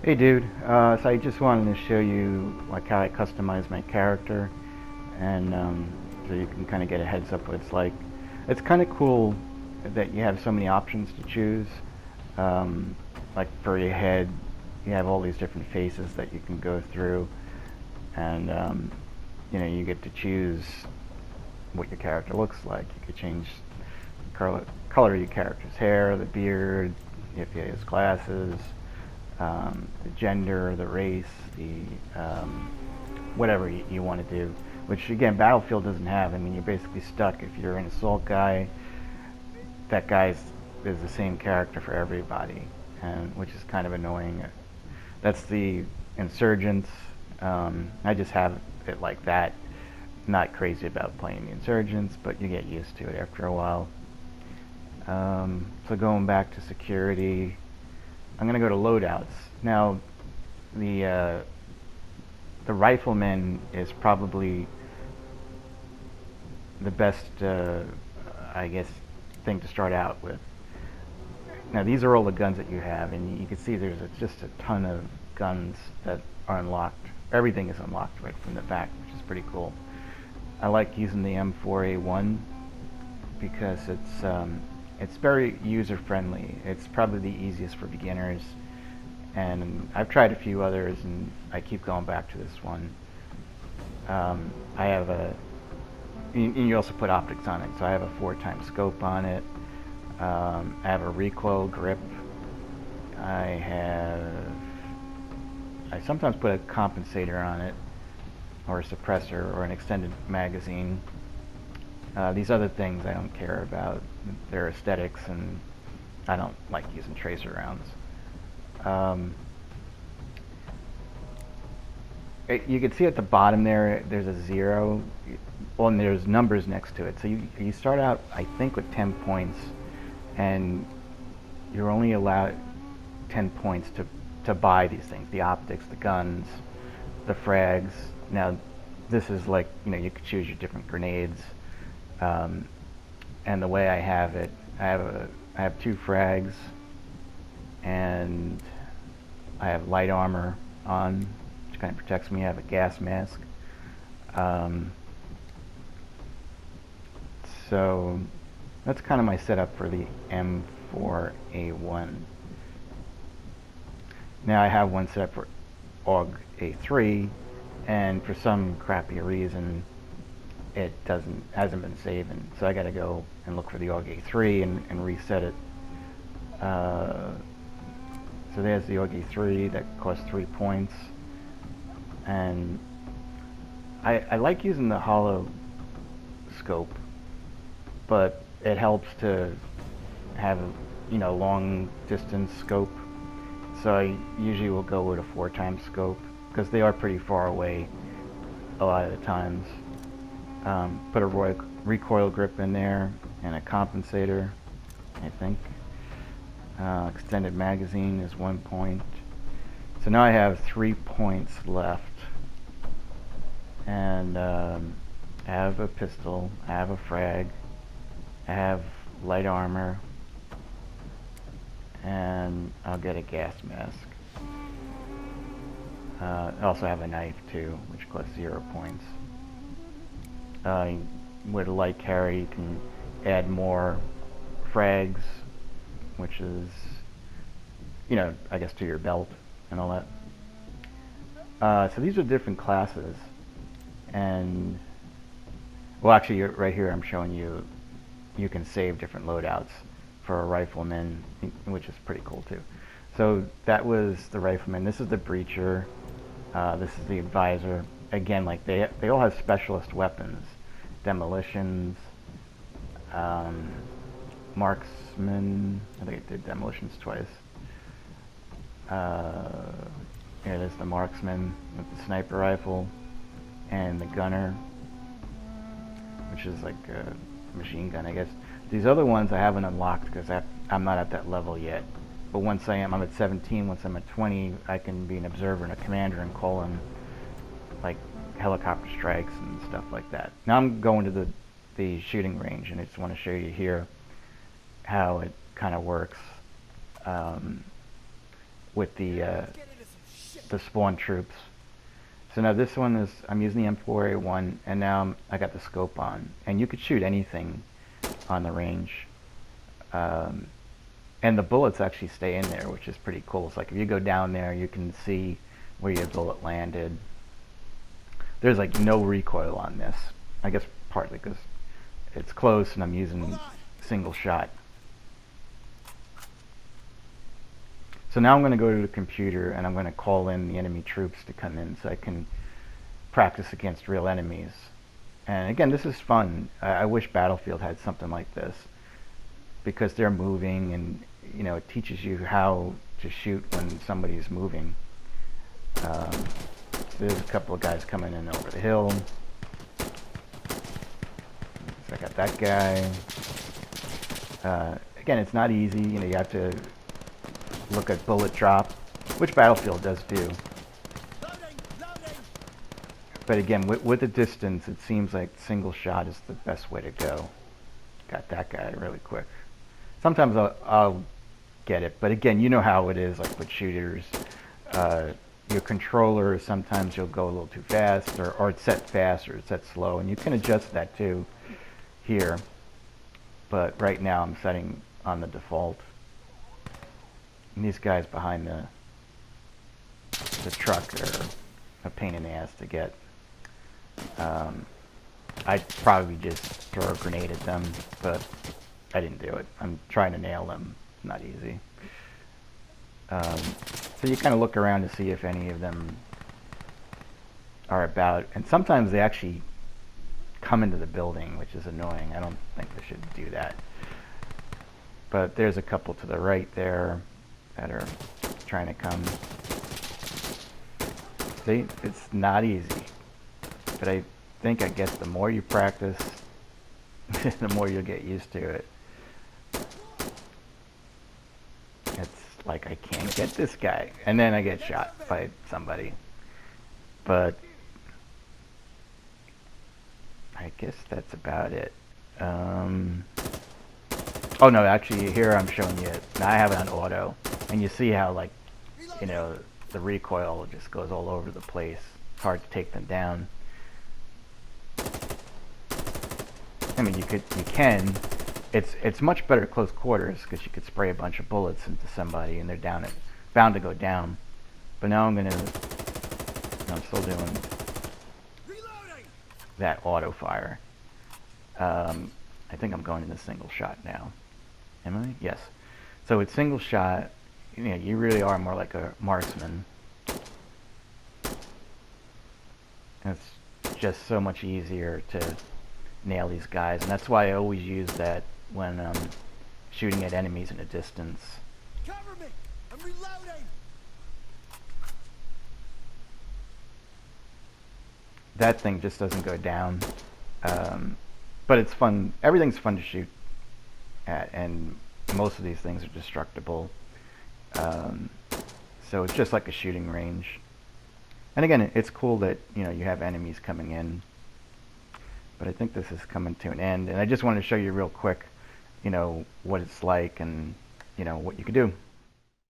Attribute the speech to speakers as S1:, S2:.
S1: Hey dude, so I just wanted to show you like how I customize my character, and so you can kind of get a heads up what it's like. It's kind of cool that you have so many options to choose. Um, like for your head, you have all these different faces that you can go through, and you get to choose what your character looks like. You could change color of your character's hair, the beard, if he has glasses, the gender, the race, the whatever you want to do. Which again, Battlefield doesn't have. I mean, you're basically stuck. If you're an assault guy, that guy's is the same character for everybody, and which is kind of annoying. That's the Insurgents. I just have it like that. Not crazy about playing the Insurgents, but you get used to it after a while. So going back to security, I'm going to go to loadouts. Now, the rifleman is probably the best, I guess, thing to start out with. Now, these are all the guns that you have, and you can see there's just a ton of guns that are unlocked. Everything is unlocked right from the back, which is pretty cool. I like using the M4A1 because it's very user-friendly. It's probably the easiest for beginners, and I've tried a few others, and I keep going back to this one. I have and you also put optics on it, so I have a 4x scope on it. I have a recoil grip. I sometimes put a compensator on it, or a suppressor, or an extended magazine. These other things I don't care about. They're aesthetics, and I don't like using tracer rounds. You can see at the bottom there's a 0. Well, and there's numbers next to it. So you start out, I think, with 10 points, and you're only allowed 10 points to buy these things: the optics, the guns, the frags. Now, this is like, you could choose your different grenades. And the way I have it, I have 2 frags, and I have light armor on, which kind of protects me. I have a gas mask. So that's kind of my setup for the M4A1. Now I have one set up for AUG A3, and for some crappy reason it hasn't been saving, so I got to go and look for the AUG A3 and reset it. So there's the AUG A3 that costs 3 points, and I like using the hollow scope, but it helps to have long distance scope. So I usually will go with a 4x scope because they are pretty far away a lot of the times. Put a recoil grip in there and a compensator, I think. Extended magazine is 1 point. So now I have 3 points left. And I have a pistol, I have a frag, I have light armor, and I'll get a gas mask. I also have a knife too, which costs 0 points. With a light carry, you can add more frags, which is, I guess, to your belt and all that. So these are different classes, and well, actually, right here I'm showing you can save different loadouts for a rifleman, which is pretty cool too. So that was the rifleman. This is the breacher. This is the advisor. Again, like they all have specialist weapons: demolitions, marksman. I think I did demolitions twice. Here it is, the marksman with the sniper rifle, and the gunner, which is like a machine gun, I guess. These other ones I haven't unlocked because I'm not at that level yet. But once I'm at 17. Once I'm at 20, I can be an observer and a commander and call in like helicopter strikes and stuff like that. Now I'm going to the shooting range, and I just want to show you here how it kind of works with the the spawn troops. So now this one is, I'm using the M4A1, and now I got the scope on. And you could shoot anything on the range. And the bullets actually stay in there, which is pretty cool. It's like if you go down there, you can see where your bullet landed. There's like no recoil on this. I guess partly because it's close and I'm using single shot. So now I'm going to go to the computer and I'm going to call in the enemy troops to come in so I can practice against real enemies. And again, this is fun. I wish Battlefield had something like this, because they're moving, and you know, it teaches you how to shoot when somebody's moving. So there's a couple of guys coming in over the hill. So I got that guy. Again, it's not easy. You know, you have to look at bullet drop, which Battlefield does do. But again, with the distance, it seems like single shot is the best way to go. Got that guy really quick. Sometimes I'll get it, but again, you know how it is, like with shooters. Your controller, sometimes you'll go a little too fast, or it's set fast, or it's set slow, and you can adjust that too here. But right now I'm setting on the default. And these guys behind the truck are a pain in the ass to get. I'd probably just throw a grenade at them, but I didn't do it. I'm trying to nail them. It's not easy. So you kind of look around to see if any of them are about. And sometimes they actually come into the building, which is annoying. I don't think they should do that. But there's a couple to the right there that are trying to come. See, it's not easy. But I think, I guess, the more you practice, the more you'll get used to it. It's like, I can't get this guy. And then I get shot by somebody. But I guess that's about it. Oh no, actually here I'm showing you it. Now I have it on auto. And you see how, like, you know, the recoil just goes all over the place. It's hard to take them down. I mean, you can. It's much better at close quarters because you could spray a bunch of bullets into somebody and they're bound to go down. But now I'm still doing that auto fire. I think I'm going into single shot now. Am I? Yes. So with single shot, you know, you really are more like a marksman. And it's just so much easier to nail these guys, and that's why I always use that when shooting at enemies in a distance.
S2: Cover me! I'm reloading!
S1: That thing just doesn't go down, but it's fun. Everything's fun to shoot at, and most of these things are destructible. So it's just like a shooting range. And again, it's cool that, you know, you have enemies coming in. But I think this is coming to an end, and I just wanted to show you real quick, you know, what it's like and, you know, what you could do.